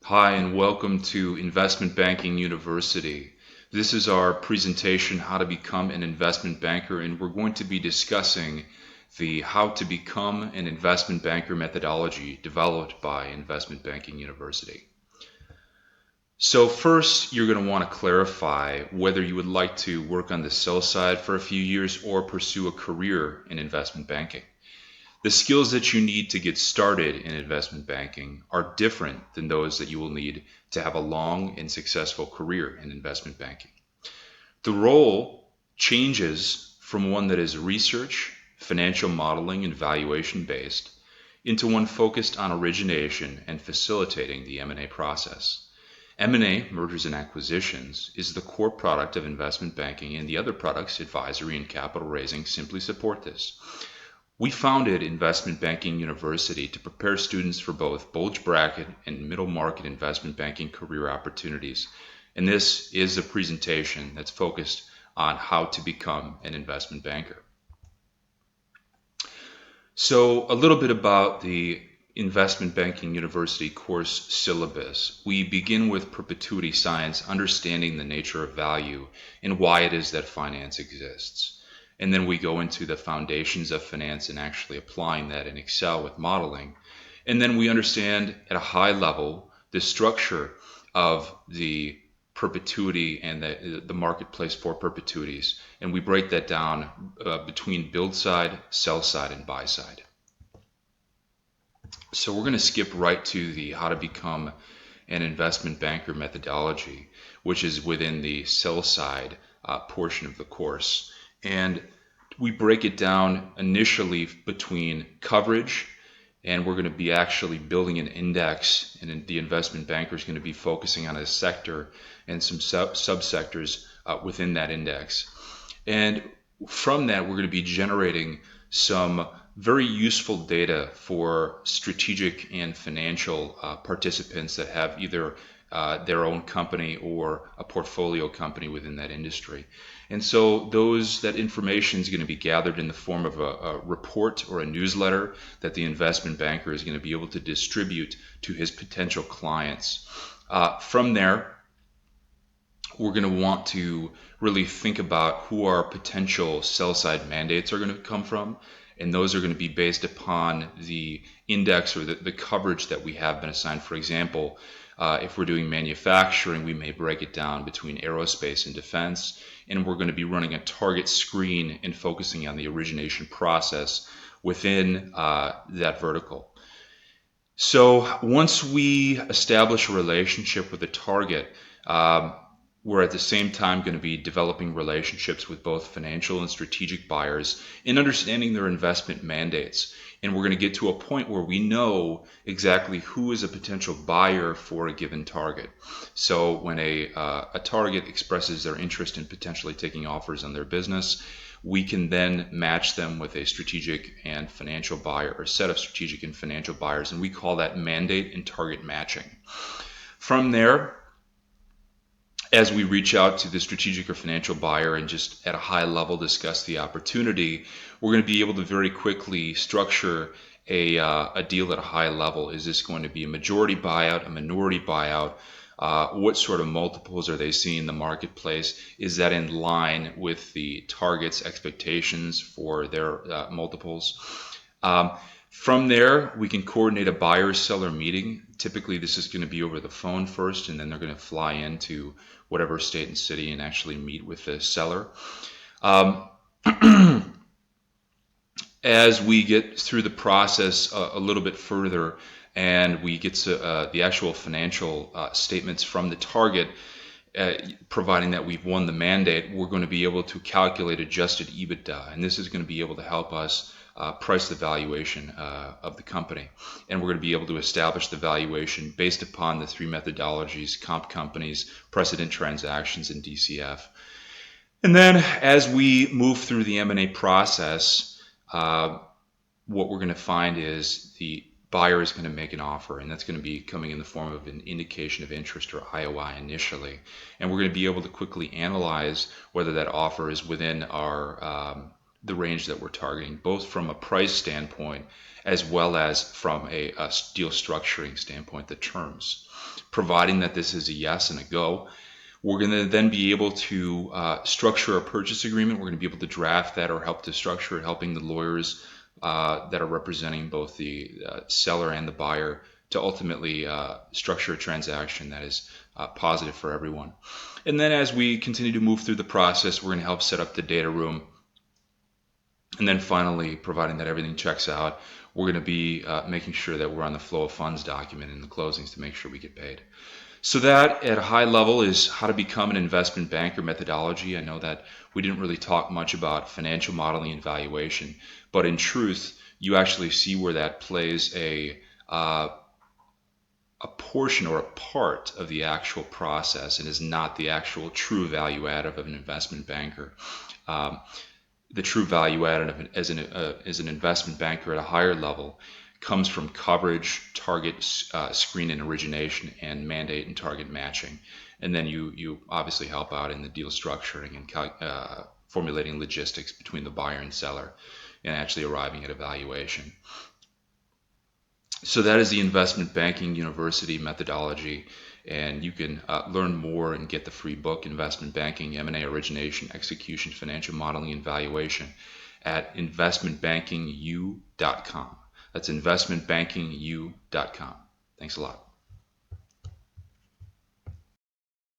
Hi, and welcome to Investment Banking University. This is our presentation, How to Become an Investment Banker, and we're going to be discussing the How to Become an Investment Banker methodology developed by Investment Banking University. So first, you're going to want to clarify whether you would like to work on the sell side for a few years or pursue a career in investment banking. The skills that you need to get started in investment banking are different than those that you will need to have a long and successful career in investment banking. The role changes from one that is research, financial modeling, and valuation based into one focused on origination and facilitating the M&A process. M&A, mergers and acquisitions, is the core product of investment banking, and the other products, advisory and capital raising, simply support this. We founded Investment Banking University to prepare students for both bulge bracket and middle market investment banking career opportunities. And this is a presentation that's focused on how to become an investment banker. So a little bit about the Investment Banking University course syllabus. We begin with perpetuity science, understanding the nature of value and why it is that finance exists. And then we go into the foundations of finance and actually applying that in Excel with modeling. And then we understand at a high level the structure of the perpetuity and the marketplace for perpetuities. And we break that down between build side, sell side, and buy side. So we're going to skip right to the how to become an investment banker methodology, which is within the sell side portion of the course. And we break it down initially between coverage, and we're going to be actually building an index, and the investment banker is going to be focusing on a sector and some subsectors within that index. And from that, we're going to be generating some very useful data for strategic and financial participants that have either their own company or a portfolio company within that industry. And so that information is going to be gathered in the form of a report or a newsletter that the investment banker is going to be able to distribute to his potential clients. From there, we're going to want to really think about who our potential sell-side mandates are going to come from. And those are going to be based upon the index or the coverage that we have been assigned. For example, if we're doing manufacturing, we may break it down between aerospace and defense, and we're going to be running a target screen and focusing on the origination process within that vertical. So once we establish a relationship with a target, we're at the same time going to be developing relationships with both financial and strategic buyers and understanding their investment mandates. And we're going to get to a point where we know exactly who is a potential buyer for a given target. So when a target expresses their interest in potentially taking offers on their business, we can then match them with a strategic and financial buyer, or set of strategic and financial buyers, and we call that mandate and target matching. From there, as we reach out to the strategic or financial buyer and just at a high level discuss the opportunity, we're going to be able to very quickly structure a deal at a high level. Is this going to be a majority buyout, a minority buyout? What sort of multiples are they seeing in the marketplace? Is that in line with the target's expectations for their multiples? From there, we can coordinate a buyer-seller meeting. Typically, this is going to be over the phone first, and then they're going to fly into whatever state and city and actually meet with the seller. As we get through the process a little bit further and we get to the actual financial statements from the target, providing that we've won the mandate, we're going to be able to calculate adjusted EBITDA, and this is going to be able to help us price the valuation of the company. And we're going to be able to establish the valuation based upon the three methodologies: comp companies, precedent transactions, and DCF. And then as we move through the M&A process, what we're going to find is the buyer is going to make an offer, and that's going to be coming in the form of an indication of interest, or IOI, initially. And we're going to be able to quickly analyze whether that offer is within our the range that we're targeting, both from a price standpoint as well as from a deal structuring standpoint, the terms. Providing that this is a yes and a go, we're going to then be able to structure a purchase agreement. We're going to be able to draft that or help to structure it, helping the lawyers that are representing both the seller and the buyer to ultimately structure a transaction that is positive for everyone. And then as we continue to move through the process, we're going to help set up the data room. And then finally, providing that everything checks out, we're going to be making sure that we're on the flow of funds document in the closings to make sure we get paid. So that at a high level is how to become an investment banker methodology. I know that we didn't really talk much about financial modeling and valuation, but in truth, you actually see where that plays a portion or a part of the actual process and is not the actual true value add of an investment banker. The true value added as an investment banker at a higher level comes from coverage, target screen and origination, and mandate and target matching. And then you obviously help out in the deal structuring and formulating logistics between the buyer and seller and actually arriving at a valuation. So that is the Investment Banking University methodology, and you can learn more and get the free book, Investment Banking, M&A Origination, Execution, Financial Modeling, and Valuation at investmentbankingu.com. That's investmentbankingu.com. Thanks a lot.